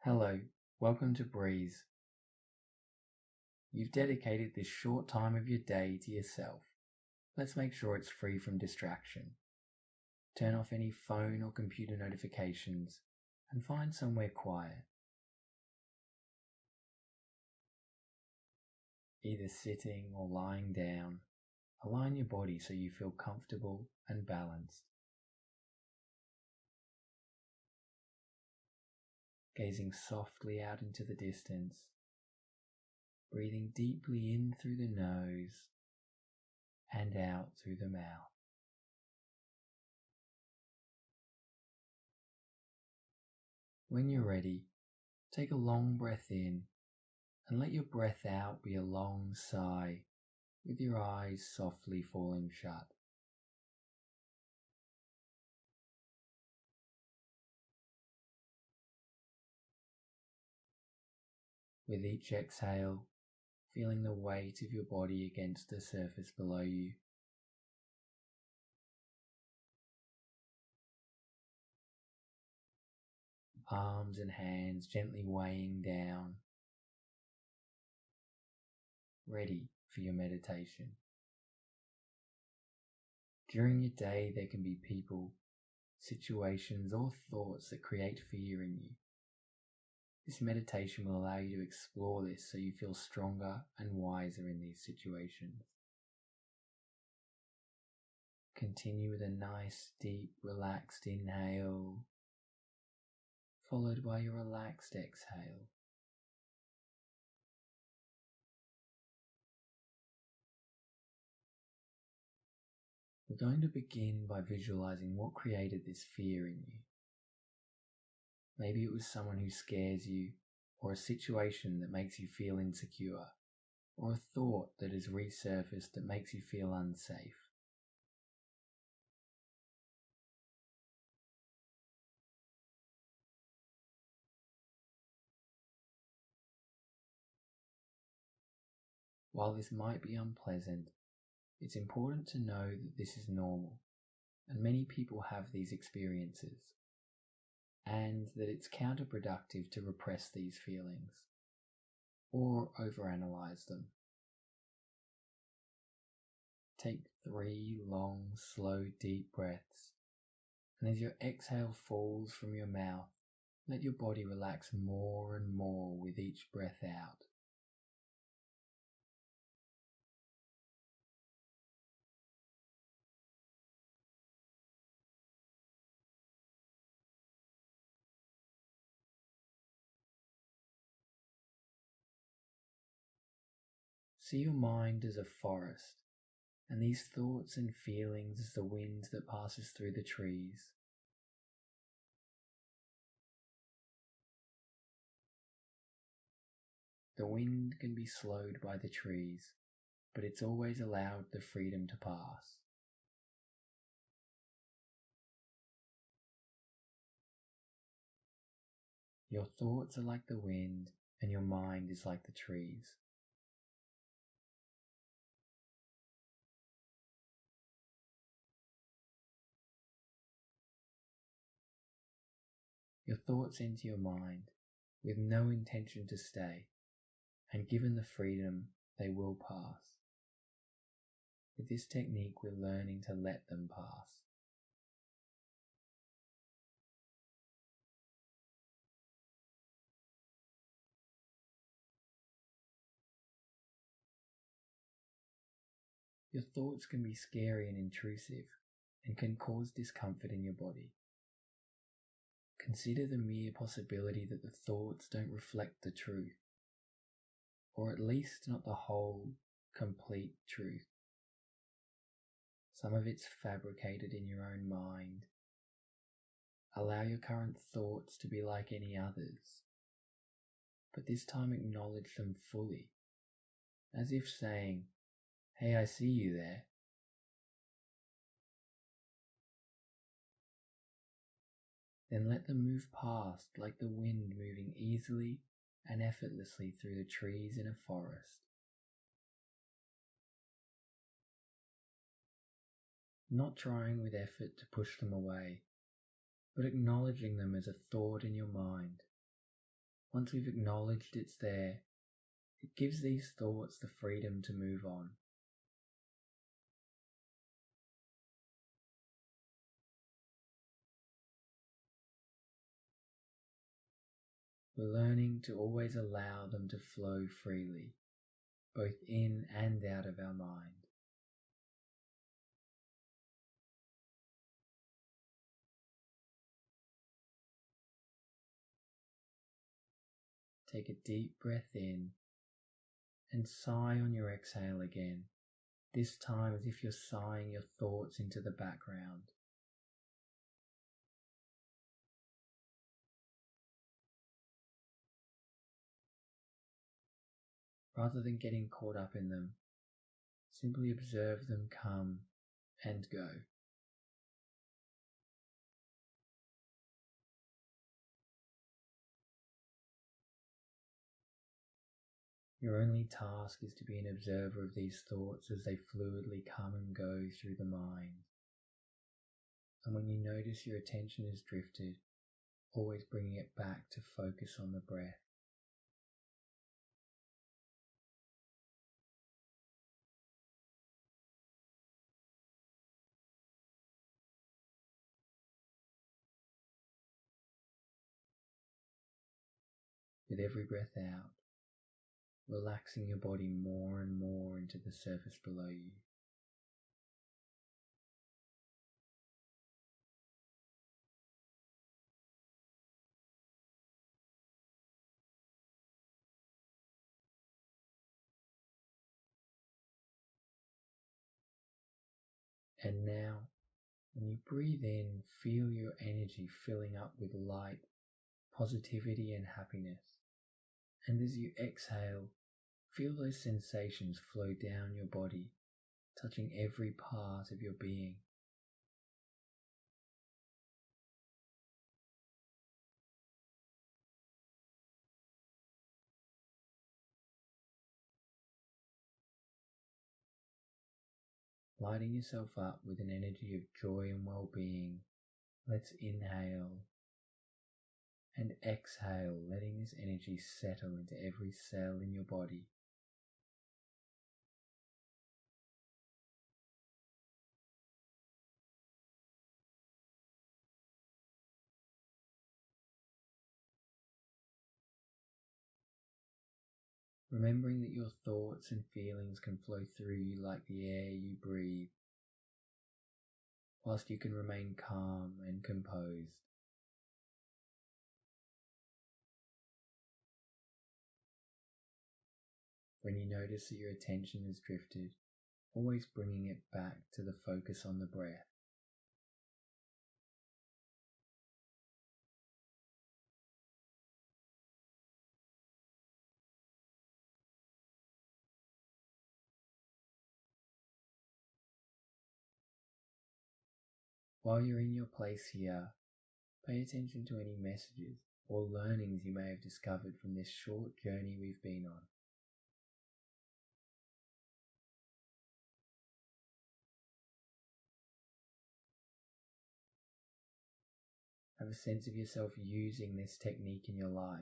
Hello, welcome to Breeze. You've dedicated this short time of your day to yourself. Let's make sure it's free from distraction. Turn off any phone or computer notifications and find somewhere quiet. Either sitting or lying down, align your body so you feel comfortable and balanced. Gazing softly out into the distance, breathing deeply in through the nose and out through the mouth. When you're ready, take a long breath in and let your breath out be a long sigh with your eyes softly falling shut. With each exhale, feeling the weight of your body against the surface below you. Arms and hands gently weighing down, ready for your meditation. During your day, there can be people, situations, or thoughts that create fear in you. This meditation will allow you to explore this so you feel stronger and wiser in these situations. Continue with a nice, deep, relaxed inhale, followed by your relaxed exhale. We're going to begin by visualizing what created this fear in you. Maybe it was someone who scares you, or a situation that makes you feel insecure, or a thought that has resurfaced that makes you feel unsafe. While this might be unpleasant, it's important to know that this is normal, and many people have these experiences, and that it's counterproductive to repress these feelings or overanalyze them. Take 3 long, slow, deep breaths, and as your exhale falls from your mouth, let your body relax more and more with each breath out. See your mind as a forest, and these thoughts and feelings as the wind that passes through the trees. The wind can be slowed by the trees, but it's always allowed the freedom to pass. Your thoughts are like the wind, and your mind is like the trees. Your thoughts enter your mind with no intention to stay, and given the freedom, they will pass. With this technique, we're learning to let them pass. Your thoughts can be scary and intrusive, and can cause discomfort in your body. Consider the mere possibility that the thoughts don't reflect the truth, or at least not the whole, complete truth. Some of it's fabricated in your own mind. Allow your current thoughts to be like any others, but this time acknowledge them fully, as if saying, "Hey, I see you there." Then let them move past like the wind moving easily and effortlessly through the trees in a forest. Not trying with effort to push them away, but acknowledging them as a thought in your mind. Once we've acknowledged it's there, it gives these thoughts the freedom to move on. We're learning to always allow them to flow freely, both in and out of our mind. Take a deep breath in and sigh on your exhale again, this time as if you're sighing your thoughts into the background. Rather than getting caught up in them, simply observe them come and go. Your only task is to be an observer of these thoughts as they fluidly come and go through the mind. And when you notice your attention has drifted, always bringing it back to focus on the breath. With every breath out, relaxing your body more and more into the surface below you. And now, when you breathe in, feel your energy filling up with light, positivity and happiness. And as you exhale, feel those sensations flow down your body, touching every part of your being. Lighting yourself up with an energy of joy and well-being, let's inhale and exhale, letting this energy settle into every cell in your body. Remembering that your thoughts and feelings can flow through you like the air you breathe, whilst you can remain calm and composed. When you notice that your attention has drifted, always bringing it back to the focus on the breath. While you're in your place here, pay attention to any messages or learnings you may have discovered from this short journey we've been on. Have a sense of yourself using this technique in your life.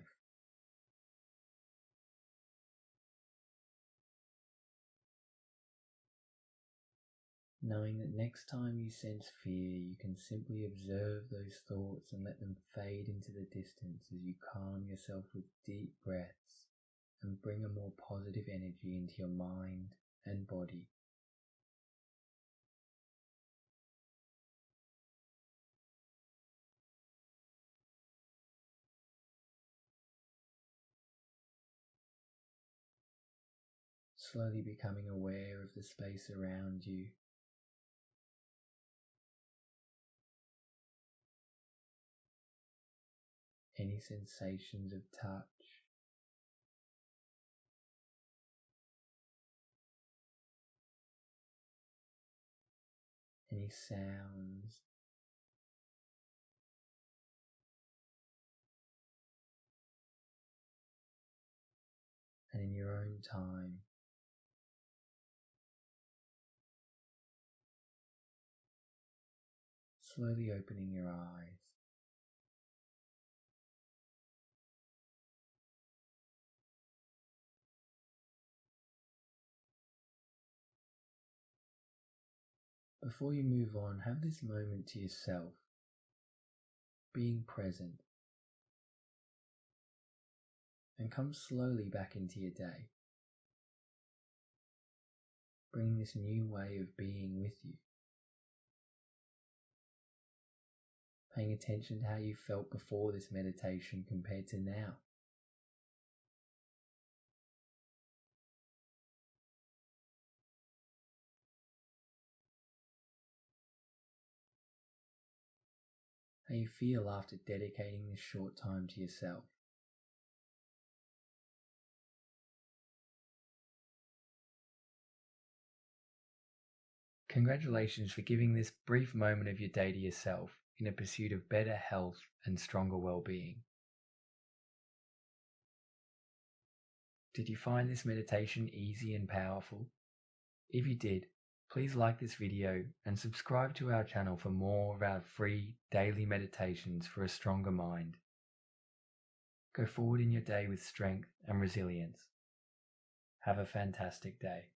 Knowing that next time you sense fear, you can simply observe those thoughts and let them fade into the distance as you calm yourself with deep breaths and bring a more positive energy into your mind and body. Slowly becoming aware of the space around you. Any sensations of touch, any sounds, and in your own time, slowly opening your eyes. Before you move on, have this moment to yourself, being present, and come slowly back into your day. Bring this new way of being with you. Paying attention to how you felt before this meditation compared to now. How you feel after dedicating this short time to yourself. Congratulations for giving this brief moment of your day to yourself in a pursuit of better health and stronger well-being. Did you find this meditation easy and powerful? If you did, please like this video and subscribe to our channel for more of our free daily meditations for a stronger mind. Go forward in your day with strength and resilience. Have a fantastic day.